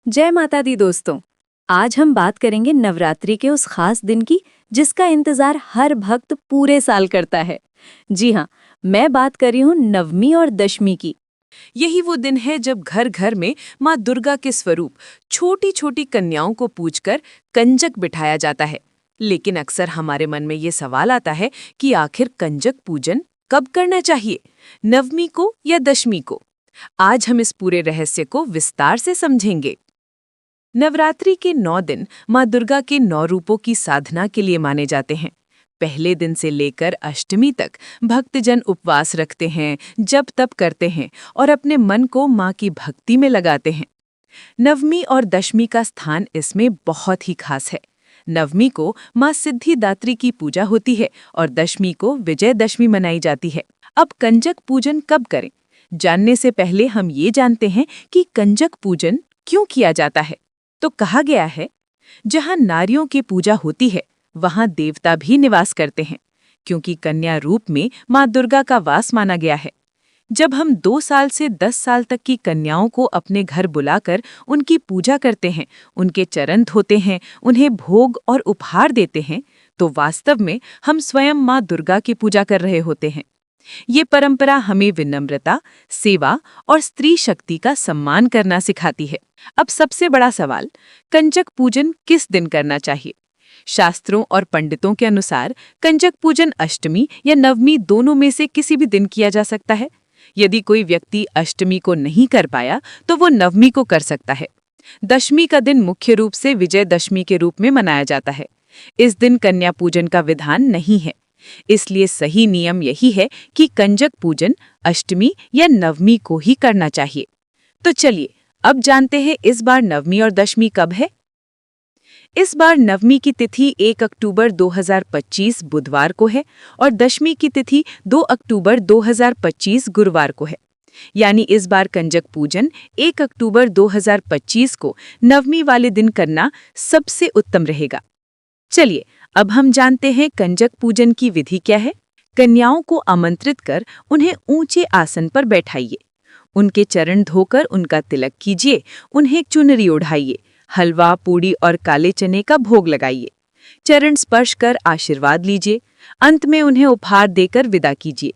जय माता दी दोस्तों। आज हम बात करेंगे नवरात्रि के उस खास दिन की जिसका इंतजार हर भक्त पूरे साल करता है। जी हाँ, मैं बात कर रही हूँ नवमी और दशमी की। यही वो दिन है जब घर घर में माँ दुर्गा के स्वरूप छोटी छोटी कन्याओं को पूजकर कंजक बिठाया जाता है। लेकिन अक्सर हमारे मन में ये सवाल आता है कि आखिर कंजक पूजन कब करना चाहिए, नवमी को या दशमी को। आज हम इस पूरे रहस्य को विस्तार से समझेंगे। नवरात्रि के 9 दिन माँ दुर्गा के 9 रूपों की साधना के लिए माने जाते हैं। पहले दिन से लेकर अष्टमी तक भक्तजन उपवास रखते हैं, जप तप करते हैं और अपने मन को माँ की भक्ति में लगाते हैं। नवमी और दशमी का स्थान इसमें बहुत ही खास है। नवमी को माँ सिद्धिदात्री की पूजा होती है और दशमी को विजयदशमी मनाई जाती है। अब कंजक पूजन कब करें, जानने से पहले हम ये जानते हैं कि कंजक पूजन क्यों किया जाता है। तो कहा गया है, जहाँ नारियों की पूजा होती है वहाँ देवता भी निवास करते हैं, क्योंकि कन्या रूप में माँ दुर्गा का वास माना गया है। जब हम 2 साल से 10 साल तक की कन्याओं को अपने घर बुलाकर उनकी पूजा करते हैं, उनके चरण धोते हैं, उन्हें भोग और उपहार देते हैं, तो वास्तव में हम स्वयं माँ दुर्गा की पूजा कर रहे होते हैं। ये परंपरा हमें विनम्रता, सेवा और स्त्री शक्ति का सम्मान करना सिखाती है। अब सबसे बड़ा सवाल, कंजक पूजन किस दिन करना चाहिए? शास्त्रों और पंडितों के अनुसार कंजक पूजन अष्टमी या नवमी दोनों में से किसी भी दिन किया जा सकता है। यदि कोई व्यक्ति अष्टमी को नहीं कर पाया तो वो नवमी को कर सकता है। दशमी का दिन मुख्य रूप से विजयदशमी के रूप में मनाया जाता है। इस दिन कन्या पूजन का विधान नहीं है, इसलिए सही नियम यही है कि कंजक पूजन अष्टमी या नवमी को ही करना चाहिए। तो चलिए अब जानते हैं इस बार नवमी और दशमी कब है। इस बार नवमी की तिथि 1 अक्टूबर 2025 बुधवार को है और दशमी की तिथि 2 अक्टूबर 2025 गुरुवार को है। यानी इस बार कंजक पूजन 1 अक्टूबर 2025 को नवमी वाले दिन करना सबसे उत्तम रहेगा। चलिए अब हम जानते हैं कंजक पूजन की विधि क्या है। कन्याओं को आमंत्रित कर उन्हें ऊंचे आसन पर बैठाइए, उनके चरण धोकर उनका तिलक कीजिए, उन्हें चुनरी ओढ़ाइए, हलवा, पूड़ी और काले चने का भोग लगाइए, चरण स्पर्श कर आशीर्वाद लीजिए, अंत में उन्हें उपहार देकर विदा कीजिए।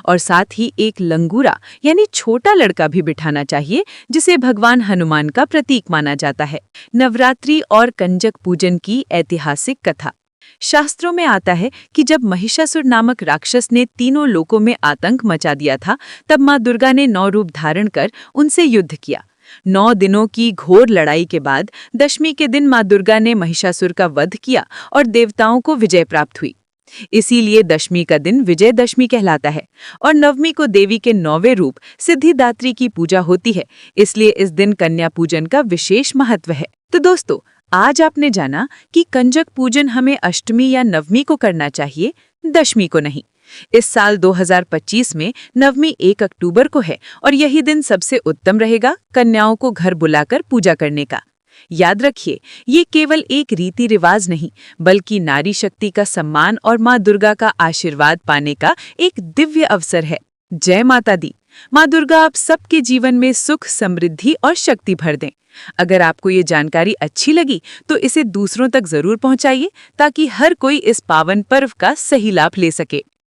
और साथ ही एक लंगूरा यानी छोटा लड़का भी बिठाना चाहिए, जिसे भगवान हनुमान का प्रतीक माना जाता है। नवरात्रि और कंजक पूजन की ऐतिहासिक कथा। शास्त्रों में आता है कि जब महिषासुर नामक राक्षस ने तीनों लोकों में आतंक मचा दिया था, तब माँ दुर्गा ने 9 रूप धारण कर उनसे युद्ध किया। 9 दिनों की घोर लड़ाई के बाद दशमी के दिन माँ दुर्गा ने महिषासुर का वध किया और देवताओं को विजय प्राप्त हुई। इसीलिए दशमी का दिन विजयदशमी कहलाता है और नवमी को देवी के 9वें रूप सिद्धिदात्री की पूजा होती है। इसलिए इस दिन कन्या पूजन का विशेष महत्व है। तो दोस्तों, आज आपने जाना कि कंजक पूजन हमें अष्टमी या नवमी को करना चाहिए, दशमी को नहीं। इस साल 2025 में नवमी 1 अक्टूबर को है और यही दिन सबसे उत्तम रहेगा कन्याओं को घर बुलाकर पूजा करने का। याद रखिए, ये केवल एक रीति रिवाज नहीं, बल्कि नारी शक्ति का सम्मान और माँ दुर्गा का आशीर्वाद पाने का एक दिव्य अवसर है। जय माता दी। माँ दुर्गा आप सबके जीवन में सुख, समृद्धि और शक्ति भर दें। अगर आपको ये जानकारी अच्छी लगी तो इसे दूसरों तक जरूर पहुंचाइए, ताकि हर कोई इस पावन पर्व का सही लाभ ले सके।